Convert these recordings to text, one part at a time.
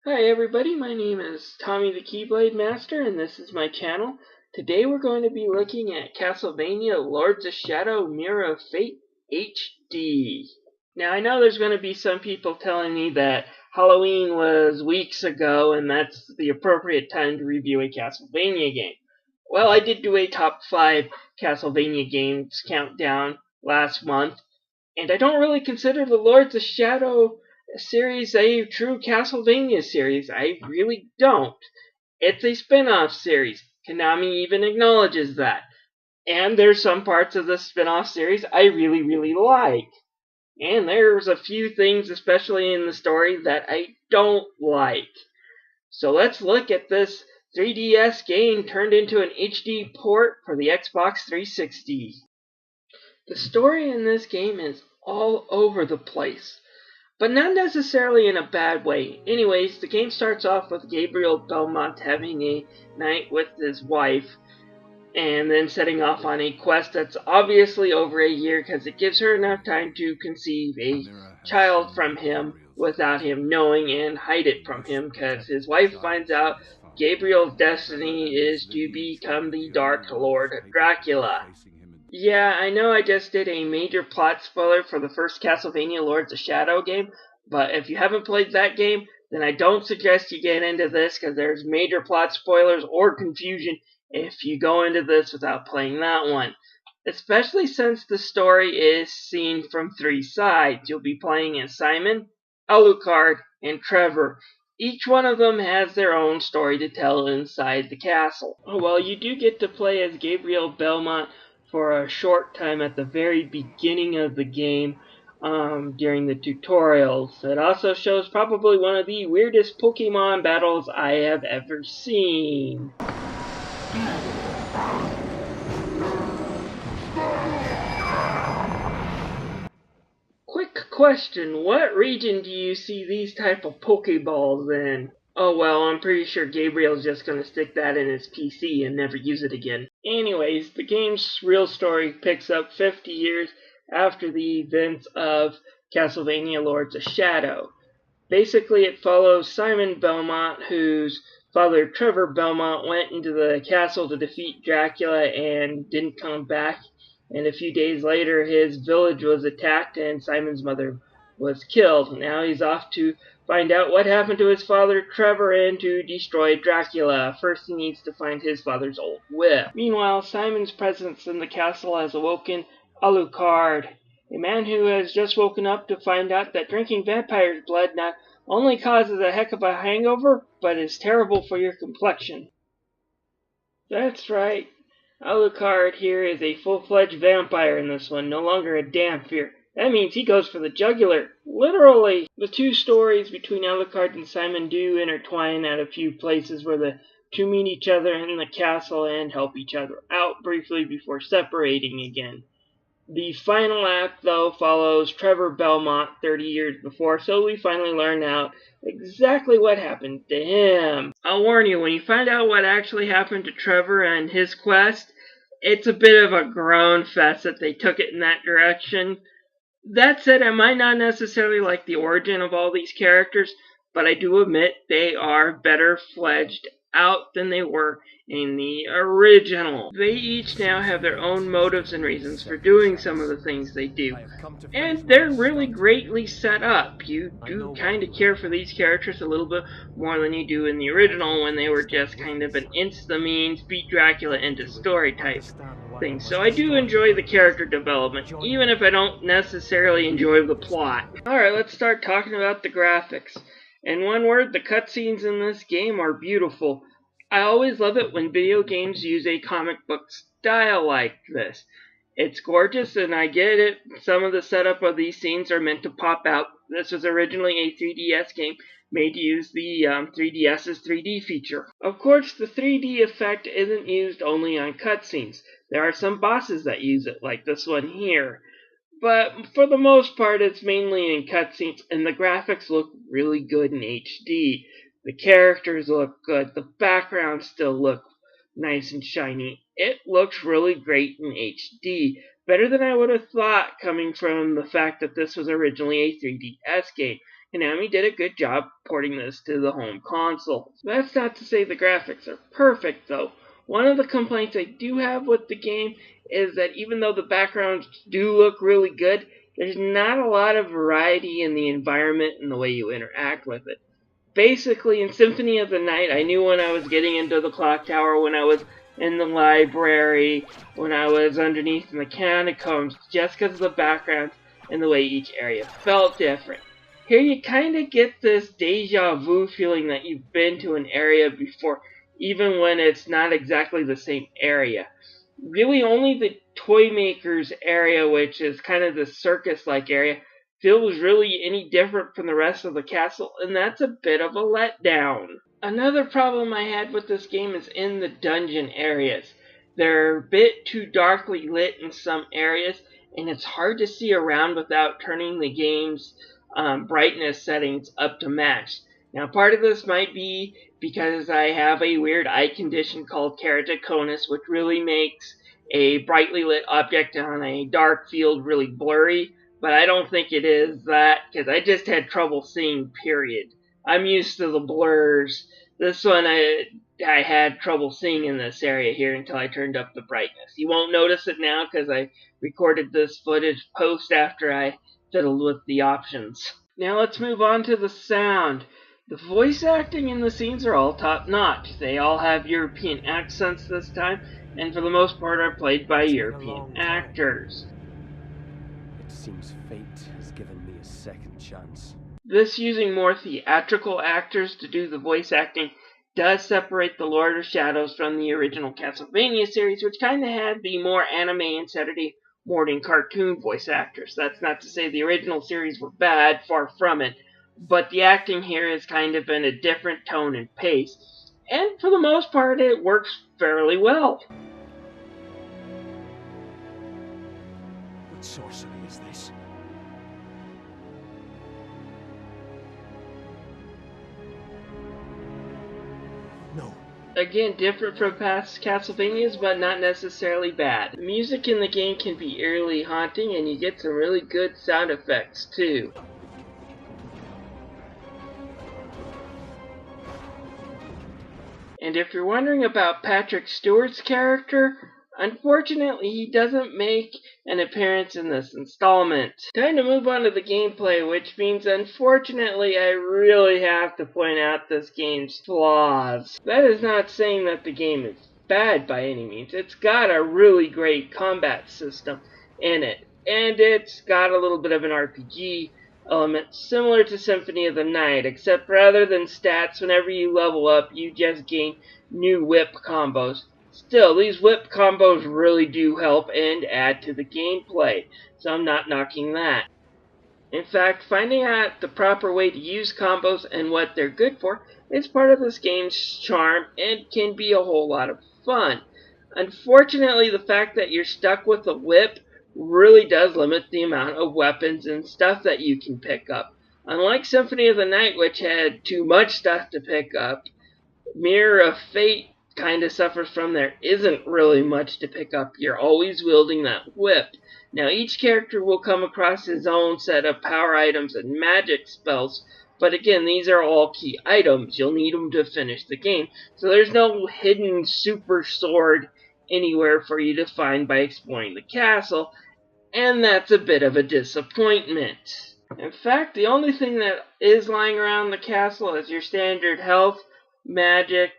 Hi everybody, my name is Tommy the Keyblade Master and this is my channel. Today we're going to be looking at Castlevania Lords of Shadow Mirror of Fate HD. Now I know there's going to be some people telling me that Halloween was weeks ago and that's the appropriate time to review a Castlevania game. Well, I did do a top 5 Castlevania games countdown last month, and I don't really consider the Lords of Shadow series a true Castlevania series. I really don't. It's a spin-off series. Konami even acknowledges that. And there's some parts of the spin-off series I really like. And there's a few things, especially in the story, that I don't like. So let's look at this 3DS game turned into an HD port for the Xbox 360. The story in this game is all over the place, but not necessarily in a bad way. Anyways, the game starts off with Gabriel Belmont having a night with his wife, and then setting off on a quest that's obviously over a year because it gives her enough time to conceive a child from him without him knowing and hide it from him, because his wife finds out Gabriel's destiny is to become the Dark Lord Dracula. Yeah, I know I just did a major plot spoiler for the first Castlevania Lords of Shadow game, but if you haven't played that game, then I don't suggest you get into this because there's major plot spoilers or confusion if you go into this without playing that one. Especially since the story is seen from 3 sides. You'll be playing as Simon, Alucard, and Trevor. Each one of them has their own story to tell inside the castle. Well, you do get to play as Gabriel Belmont for a short time at the very beginning of the game during the tutorials. It also shows probably one of the weirdest Pokemon battles I have ever seen. Quick question, what region do you see these type of Pokeballs in? Oh well, I'm pretty sure Gabriel's just gonna stick that in his PC and never use it again. Anyways, the game's real story picks up 50 years after the events of Castlevania Lords of Shadow. Basically, it follows Simon Belmont, whose father Trevor Belmont went into the castle to defeat Dracula and didn't come back. And a few days later, his village was attacked and Simon's mother was killed. Now he's off to find out what happened to his father Trevor and to destroy Dracula. First, he needs to find his father's old whip. Meanwhile, Simon's presence in the castle has awoken Alucard, a man who has just woken up to find out that drinking vampire's blood not only causes a heck of a hangover, but is terrible for your complexion. That's right. Alucard here is a full-fledged vampire in this one, no longer a Dampier. That means he goes for the jugular, literally. The two stories between Alucard and Simon do intertwine at a few places where the two meet each other in the castle and help each other out briefly before separating again. The final act, though, follows Trevor Belmont 30 years before, so we finally learn out exactly what happened to him. I'll warn you, when you find out what actually happened to Trevor and his quest, it's a bit of a groan fest that they took it in that direction. That said, I might not necessarily like the origin of all these characters, but I do admit they are better fledged out than they were in the original. They each now have their own motives and reasons for doing some of the things they do, and they're really greatly set up. You do kind of care for these characters a little bit more than you do in the original, when they were just kind of an insta-means, beat Dracula into story type thing. So I do enjoy the character development, even if I don't necessarily enjoy the plot. Alright, let's start talking about the graphics. In one word, the cutscenes in this game are beautiful. I always love it when video games use a comic book style like this. It's gorgeous, and I get it. Some of the setup of these scenes are meant to pop out. This was originally a 3DS game made to use the 3DS's 3D feature. Of course, the 3D effect isn't used only on cutscenes. There are some bosses that use it, like this one here. But for the most part, it's mainly in cutscenes, and the graphics look really good in HD. The characters look good. The backgrounds still look nice and shiny. It looks really great in HD. Better than I would have thought, coming from the fact that this was originally a 3DS game. Konami did a good job porting this to the home console. That's not to say the graphics are perfect, though. One of the complaints I do have with the game is that even though the backgrounds do look really good, there's not a lot of variety in the environment and the way you interact with it. Basically, in Symphony of the Night, I knew when I was getting into the clock tower, when I was in the library, when I was underneath in the catacombs, just because of the backgrounds and the way each area felt different. Here you kind of get this deja vu feeling that you've been to an area before, even when it's not exactly the same area. Really only the Toy Makers area, which is kind of the circus-like area, feels really any different from the rest of the castle, and that's a bit of a letdown. Another problem I had with this game is in the dungeon areas. They're a bit too darkly lit in some areas, and it's hard to see around without turning the game's brightness settings up to max. Now, part of this might be because I have a weird eye condition called keratoconus, which really makes a brightly lit object on a dark field really blurry, but I don't think it is that, because I just had trouble seeing, period. I'm used to the blurs. This one I had trouble seeing in this area here until I turned up the brightness. You won't notice it now because I recorded this footage post after I fiddled with the options. Now let's move on to the sound. The voice acting in the scenes are all top-notch. They all have European accents this time, and for the most part are played by European actors. It seems fate has given me a second chance. This using more theatrical actors to do the voice acting does separate the Lord of Shadows from the original Castlevania series, which kind of had the more anime and Saturday morning cartoon voice actors. That's not to say the original series were bad, far from it, but the acting here is kind of in a different tone and pace, and for the most part it works fairly well. What sorcery is this? No. Again, different from past Castlevanias, but not necessarily bad. The music in the game can be eerily haunting, and you get some really good sound effects too. And if you're wondering about Patrick Stewart's character, unfortunately he doesn't make an appearance in this installment. Time to move on to the gameplay, which means unfortunately I really have to point out this game's flaws. That is not saying that the game is bad by any means. It's got a really great combat system in it, and it's got a little bit of an RPG element similar to Symphony of the Night, except rather than stats, whenever you level up, you just gain new whip combos. Still, these whip combos really do help and add to the gameplay, so I'm not knocking that. In fact, finding out the proper way to use combos and what they're good for is part of this game's charm and can be a whole lot of fun. Unfortunately, the fact that you're stuck with a whip really does limit the amount of weapons and stuff that you can pick up. Unlike Symphony of the Night, which had too much stuff to pick up, Mirror of Fate kind of suffers from there isn't really much to pick up. You're always wielding that whip. Now, each character will come across his own set of power items and magic spells, but again, these are all key items. You'll need them to finish the game. So there's no hidden super sword anywhere for you to find by exploring the castle, and that's a bit of a disappointment. In fact, the only thing that is lying around the castle is your standard health, magic,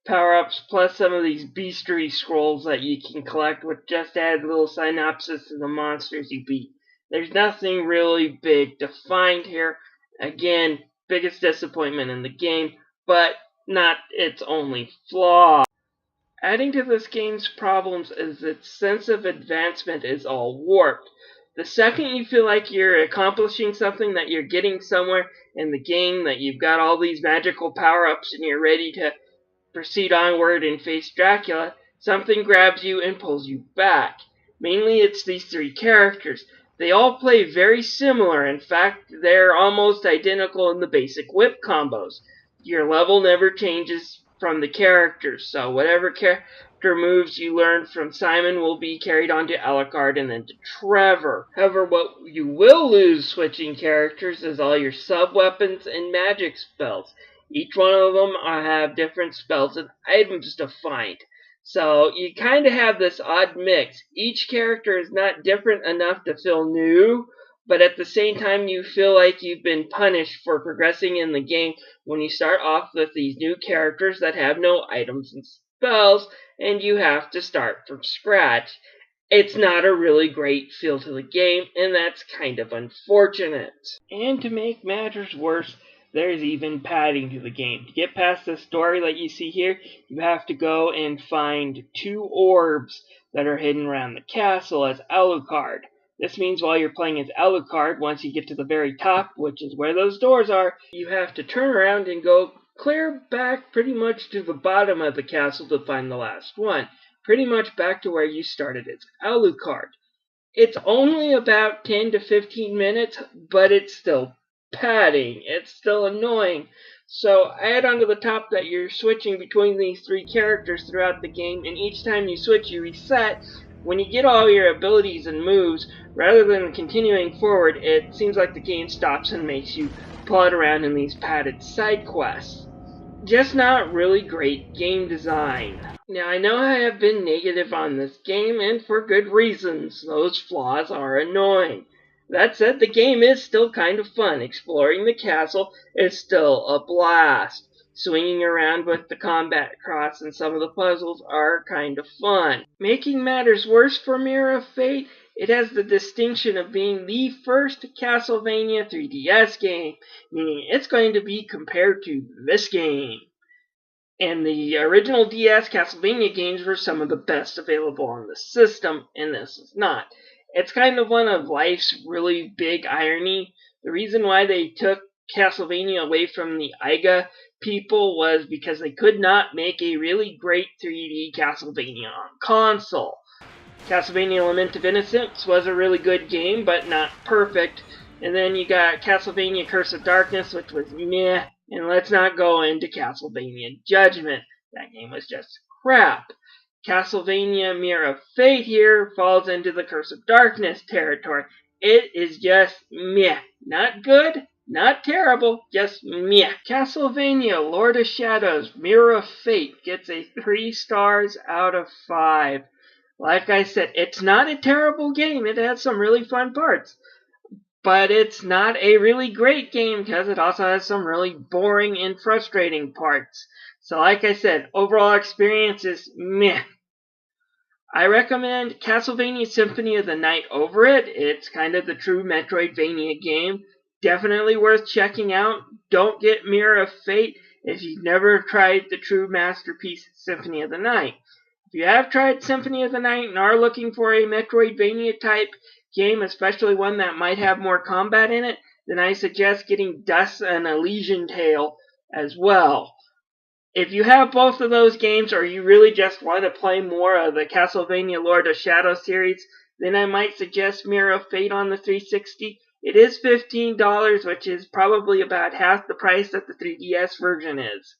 power-ups, plus some of these beastry scrolls that you can collect, which just add a little synopsis to the monsters you beat. There's nothing really big to find here. Again, biggest disappointment in the game, but not its only flaw. Adding to this game's problems is its sense of advancement is all warped. The second you feel like you're accomplishing something, that you're getting somewhere in the game, that you've got all these magical power-ups and you're ready to proceed onward and face Dracula, something grabs you and pulls you back. Mainly it's these three characters. They all play very similar. In fact, they're almost identical in the basic whip combos. Your level never changes from the characters, so whatever moves you learned from Simon will be carried on to Alucard and then to Trevor. However, what you will lose switching characters is all your sub-weapons and magic spells. Each one of them have different spells and items to find. So you kind of have this odd mix. Each character is not different enough to feel new, but at the same time you feel like you've been punished for progressing in the game when you start off with these new characters that have no items and spells, and you have to start from scratch. It's not a really great feel to the game, and that's kind of unfortunate. And to make matters worse, there's even padding to the game. To get past the story that you see here, you have to go and find 2 orbs that are hidden around the castle as Alucard. This means while you're playing as Alucard, once you get to the very top, which is where those doors are, you have to turn around and go clear back pretty much to the bottom of the castle to find the last one. Pretty much back to where you started as Alucard. It's only about 10 to 15 minutes, but it's still padding. It's still annoying. So add onto the top that you're switching between these 3 characters throughout the game, and each time you switch, you reset. When you get all your abilities and moves, rather than continuing forward, it seems like the game stops and makes you plod around in these padded side quests. Just not really great game design. Now, I know I have been negative on this game, and for good reasons. Those flaws are annoying. That said, the game is still kind of fun. Exploring the castle is still a blast. Swinging around with the combat cross and some of the puzzles are kind of fun. Making matters worse for Mirror of Fate, it has the distinction of being the first Castlevania 3DS game, meaning it's going to be compared to this game. And the original DS Castlevania games were some of the best available on the system, and this is not. It's kind of one of life's really big irony. The reason why they took Castlevania away from the Iga people was because they could not make a really great 3D Castlevania on console. Castlevania Lament of Innocence was a really good game, but not perfect. And then you got Castlevania Curse of Darkness, which was meh. And let's not go into Castlevania Judgment. That game was just crap. Castlevania Mirror of Fate here falls into the Curse of Darkness territory. It is just meh. Not good, not terrible, just meh. Castlevania Lord of Shadows Mirror of Fate gets a 3 stars out of 5. Like I said, it's not a terrible game. It has some really fun parts. But it's not a really great game because it also has some really boring and frustrating parts. So like I said, overall experience is meh. I recommend Castlevania Symphony of the Night over it. It's kind of the true Metroidvania game. Definitely worth checking out. Don't get Mirror of Fate if you've never tried the true masterpiece Symphony of the Night. If you have tried Symphony of the Night and are looking for a Metroidvania type game, especially one that might have more combat in it, then I suggest getting Dust and Elysian Tale as well. If you have both of those games, or you really just want to play more of the Castlevania Lord of Shadows series, then I might suggest Mirror of Fate on the 360. It is $15, which is probably about half the price that the 3DS version is.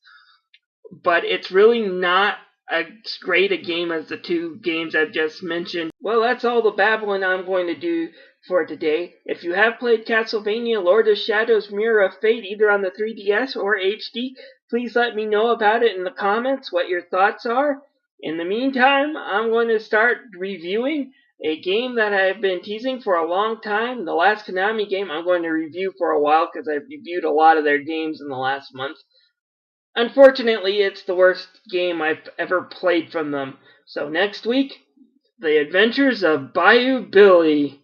But it's really not as great a game as the 2 games I've just mentioned. Well, that's all the babbling I'm going to do for today. If you have played Castlevania Lord of Shadows Mirror of Fate either on the 3DS or HD, please let me know about it in the comments, what your thoughts are. In the meantime, I'm going to start reviewing a game that I've been teasing for a long time. The last Konami game I'm going to review for a while because I've reviewed a lot of their games in the last month. Unfortunately, it's the worst game I've ever played from them. So next week, The Adventures of Bayou Billy.